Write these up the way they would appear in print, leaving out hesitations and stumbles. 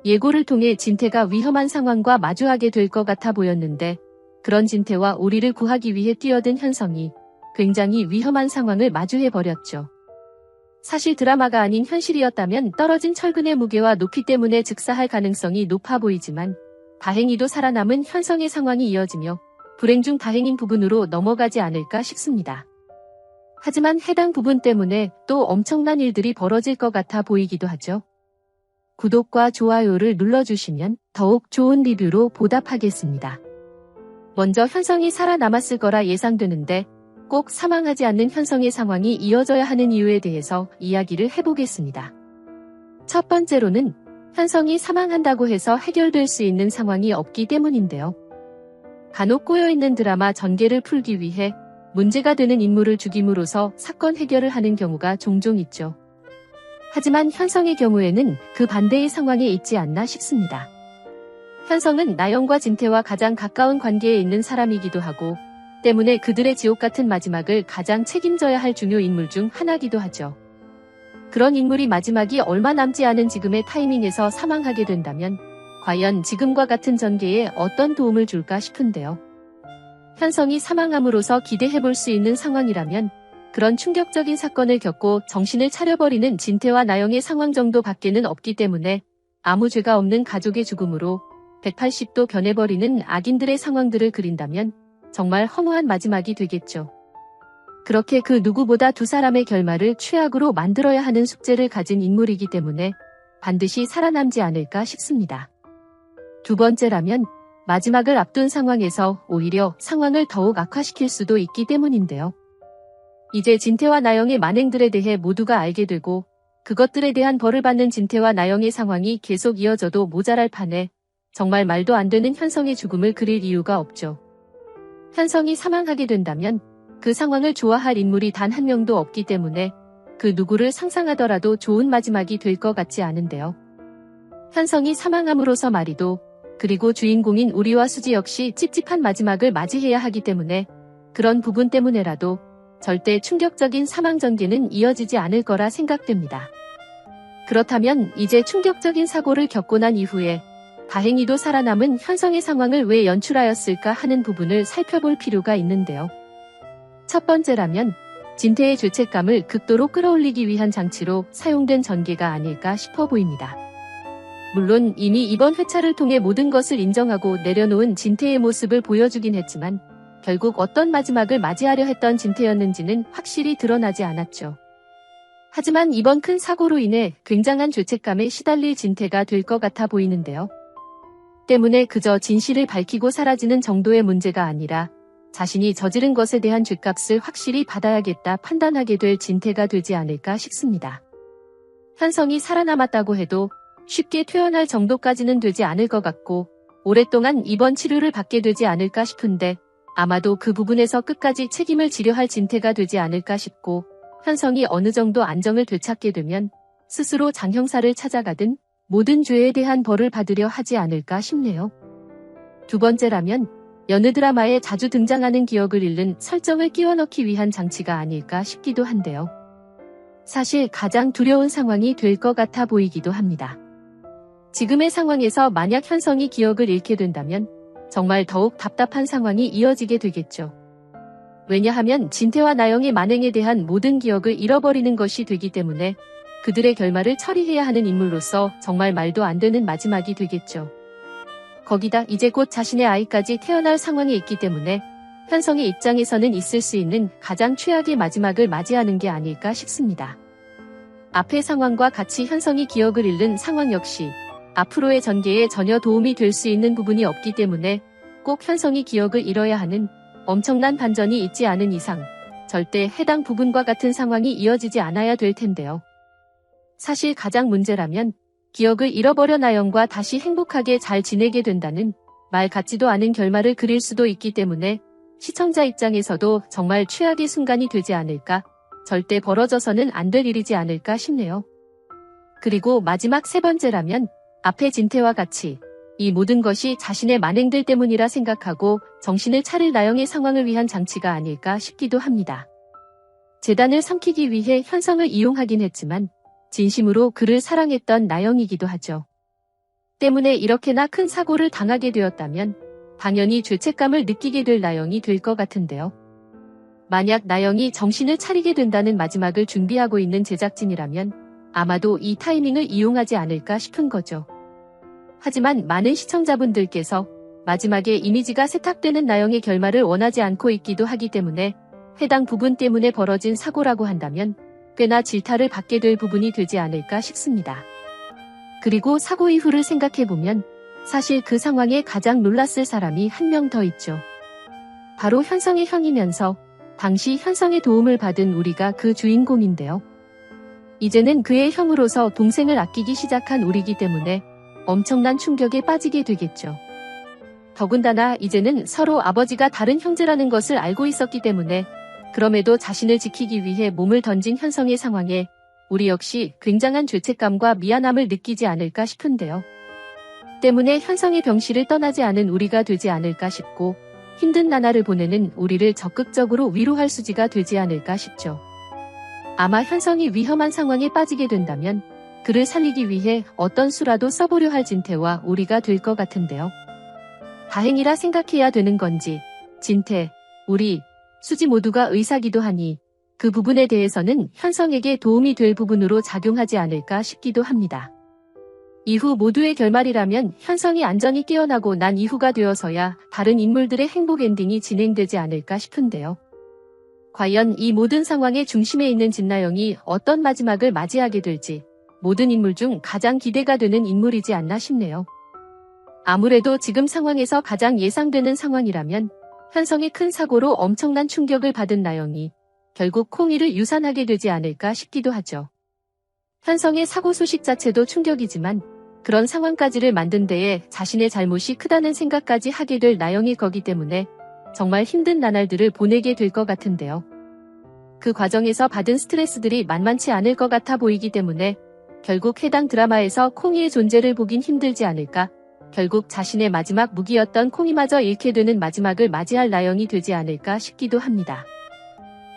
예고를 통해 진태가 위험한 상황과 마주하게 될 것 같아 보였는데 그런 진태와 우리를 구하기 위해 뛰어든 현성이 굉장히 위험한 상황을 마주해버렸죠. 사실 드라마가 아닌 현실이었다면 떨어진 철근의 무게와 높이 때문에 즉사할 가능성이 높아 보이지만 다행히도 살아남은 현성의 상황이 이어지며 불행 중 다행인 부분으로 넘어가지 않을까 싶습니다. 하지만 해당 부분 때문에 또 엄청난 일들이 벌어질 것 같아 보이기도 하죠. 구독과 좋아요를 눌러주시면 더욱 좋은 리뷰로 보답하겠습니다. 먼저 현성이 살아남았을 거라 예상되는데 꼭 사망하지 않는 현성의 상황이 이어져야 하는 이유에 대해서 이야기를 해보겠습니다. 첫 번째로는 현성이 사망한다고 해서 해결될 수 있는 상황이 없기 때문인데요. 간혹 꼬여있는 드라마 전개를 풀기 위해 문제가 되는 인물을 죽임으로써 사건 해결을 하는 경우가 종종 있죠. 하지만 현성의 경우에는 그 반대의 상황에 있지 않나 싶습니다. 현성은 나영과 진태와 가장 가까운 관계에 있는 사람이기도 하고 때문에 그들의 지옥 같은 마지막을 가장 책임져야 할 중요 인물 중 하나이기도 하죠. 그런 인물이 마지막이 얼마 남지 않은 지금의 타이밍에서 사망하게 된다면 과연 지금과 같은 전개에 어떤 도움을 줄까 싶은데요. 현성이 사망함으로써 기대해볼 수 있는 상황이라면 그런 충격적인 사건을 겪고 정신을 차려버리는 진태와 나영의 상황 정도 밖에는 없기 때문에 아무 죄가 없는 가족의 죽음으로 180도 변해버리는 악인들의 상황들을 그린다면 정말 허무한 마지막이 되겠죠. 그렇게 그 누구보다 두 사람의 결말을 최악으로 만들어야 하는 숙제를 가진 인물이기 때문에 반드시 살아남지 않을까 싶습니다. 두 번째라면 마지막을 앞둔 상황에서 오히려 상황을 더욱 악화시킬 수도 있기 때문인데요. 이제 진태와 나영의 만행들에 대해 모두가 알게 되고 그것들에 대한 벌을 받는 진태와 나영의 상황이 계속 이어져도 모자랄 판에 정말 말도 안 되는 현성의 죽음을 그릴 이유가 없죠. 현성이 사망하게 된다면 그 상황을 좋아할 인물이 단 한 명도 없기 때문에 그 누구를 상상하더라도 좋은 마지막이 될 것 같지 않은데요. 현성이 사망함으로써 말이도 그리고 주인공인 우리와 수지 역시 찝찝한 마지막을 맞이해야 하기 때문에 그런 부분 때문에라도 절대 충격적인 사망 전개는 이어지지 않을 거라 생각됩니다. 그렇다면 이제 충격적인 사고를 겪고 난 이후에 다행히도 살아남은 현성의 상황을 왜 연출하였을까 하는 부분을 살펴볼 필요가 있는데요. 첫 번째라면 진태의 죄책감을 극도로 끌어올리기 위한 장치로 사용된 전개가 아닐까 싶어 보입니다. 물론 이미 이번 회차를 통해 모든 것을 인정하고 내려놓은 진태의 모습을 보여주긴 했지만 결국 어떤 마지막을 맞이하려 했던 진태였는지는 확실히 드러나지 않았죠. 하지만 이번 큰 사고로 인해 굉장한 죄책감에 시달릴 진태가 될 것 같아 보이는데요. 때문에 그저 진실을 밝히고 사라지는 정도의 문제가 아니라 자신이 저지른 것에 대한 죗값을 확실히 받아야겠다 판단하게 될 진태가 되지 않을까 싶습니다. 현성이 살아남았다고 해도 쉽게 퇴원할 정도까지는 되지 않을 것 같고 오랫동안 입원 치료를 받게 되지 않을까 싶은데 아마도 그 부분에서 끝까지 책임을 지려 할 진태가 되지 않을까 싶고 현성이 어느 정도 안정을 되찾게 되면 스스로 장형사를 찾아가든 모든 죄에 대한 벌을 받으려 하지 않을까 싶네요. 두 번째라면 여느 드라마에 자주 등장하는 기억을 잃는 설정을 끼워 넣기 위한 장치가 아닐까 싶기도 한데요. 사실 가장 두려운 상황이 될 것 같아 보이기도 합니다. 지금의 상황에서 만약 현성이 기억을 잃게 된다면 정말 더욱 답답한 상황이 이어지게 되겠죠. 왜냐하면 진태와 나영의 만행에 대한 모든 기억을 잃어버리는 것이 되기 때문에 그들의 결말을 처리해야 하는 인물로서 정말 말도 안 되는 마지막이 되겠죠. 거기다 이제 곧 자신의 아이까지 태어날 상황에 있기 때문에 현성의 입장에서는 있을 수 있는 가장 최악의 마지막을 맞이하는 게 아닐까 싶습니다. 앞의 상황과 같이 현성이 기억을 잃는 상황 역시 앞으로의 전개에 전혀 도움이 될 수 있는 부분이 없기 때문에 꼭 현성이 기억을 잃어야 하는 엄청난 반전이 있지 않은 이상 절대 해당 부분과 같은 상황이 이어지지 않아야 될 텐데요. 사실 가장 문제라면 기억을 잃어버려 나영과 다시 행복하게 잘 지내게 된다는 말 같지도 않은 결말을 그릴 수도 있기 때문에 시청자 입장에서도 정말 최악의 순간이 되지 않을까, 절대 벌어져서는 안 될 일이지 않을까 싶네요. 그리고 마지막 세 번째라면 앞의 진태와 같이 이 모든 것이 자신의 만행들 때문이라 생각하고 정신을 차릴 나영의 상황을 위한 장치가 아닐까 싶기도 합니다. 재단을 삼키기 위해 현성을 이용하긴 했지만 진심으로 그를 사랑했던 나영이기도 하죠. 때문에 이렇게나 큰 사고를 당하게 되었다면 당연히 죄책감을 느끼게 될 나영이 될 것 같은데요. 만약 나영이 정신을 차리게 된다는 마지막을 준비하고 있는 제작진이라면 아마도 이 타이밍을 이용하지 않을까 싶은 거죠. 하지만 많은 시청자분들께서 마지막에 이미지가 세탁되는 나영의 결말을 원하지 않고 있기도 하기 때문에 해당 부분 때문에 벌어진 사고라고 한다면 꽤나 질타를 받게 될 부분이 되지 않을까 싶습니다. 그리고 사고 이후를 생각해보면 사실 그 상황에 가장 놀랐을 사람이 한 명 더 있죠. 바로 현성의 형이면서 당시 현성의 도움을 받은 우리가 그 주인공인데요. 이제는 그의 형으로서 동생을 아끼기 시작한 우리이기 때문에 엄청난 충격에 빠지게 되겠죠. 더군다나 이제는 서로 아버지가 다른 형제라는 것을 알고 있었기 때문에 그럼에도 자신을 지키기 위해 몸을 던진 현성의 상황에 우리 역시 굉장한 죄책감과 미안함을 느끼지 않을까 싶은데요. 때문에 현성의 병실을 떠나지 않은 우리가 되지 않을까 싶고 힘든 나날을 보내는 우리를 적극적으로 위로할 수지가 되지 않을까 싶죠. 아마 현성이 위험한 상황에 빠지게 된다면 그를 살리기 위해 어떤 수라도 써보려 할 진태와 우리가 될 것 같은데요. 다행이라 생각해야 되는 건지 진태, 우리, 수지 모두가 의사기도 하니 그 부분에 대해서는 현성에게 도움이 될 부분으로 작용하지 않을까 싶기도 합니다. 이후 모두의 결말이라면 현성이 안전히 깨어나고 난 이후가 되어서야 다른 인물들의 행복 엔딩이 진행되지 않을까 싶은데요. 과연 이 모든 상황의 중심에 있는 진나영이 어떤 마지막을 맞이하게 될지 모든 인물 중 가장 기대가 되는 인물이지 않나 싶네요. 아무래도 지금 상황에서 가장 예상되는 상황이라면 현성의 큰 사고로 엄청난 충격을 받은 나영이 결국 콩이를 유산하게 되지 않을까 싶기도 하죠. 현성의 사고 소식 자체도 충격이지만 그런 상황까지를 만든 데에 자신의 잘못이 크다는 생각까지 하게 될 나영의 거기 때문에 정말 힘든 나날들을 보내게 될 것 같은데요. 그 과정에서 받은 스트레스들이 만만치 않을 것 같아 보이기 때문에 결국 해당 드라마에서 콩이의 존재를 보긴 힘들지 않을까, 결국 자신의 마지막 무기였던 콩이마저 잃게 되는 마지막을 맞이할 나영이 되지 않을까 싶기도 합니다.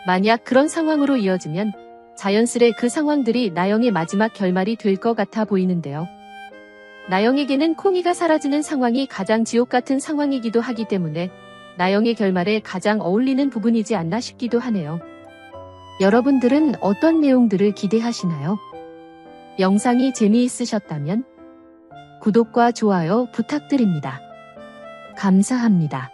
만약 그런 상황으로 이어지면 자연스레 그 상황들이 나영의 마지막 결말이 될 것 같아 보이는데요. 나영에게는 콩이가 사라지는 상황이 가장 지옥 같은 상황이기도 하기 때문에 나영의 결말에 가장 어울리는 부분이지 않나 싶기도 하네요. 여러분들은 어떤 내용들을 기대하시나요? 영상이 재미있으셨다면 구독과 좋아요 부탁드립니다. 감사합니다.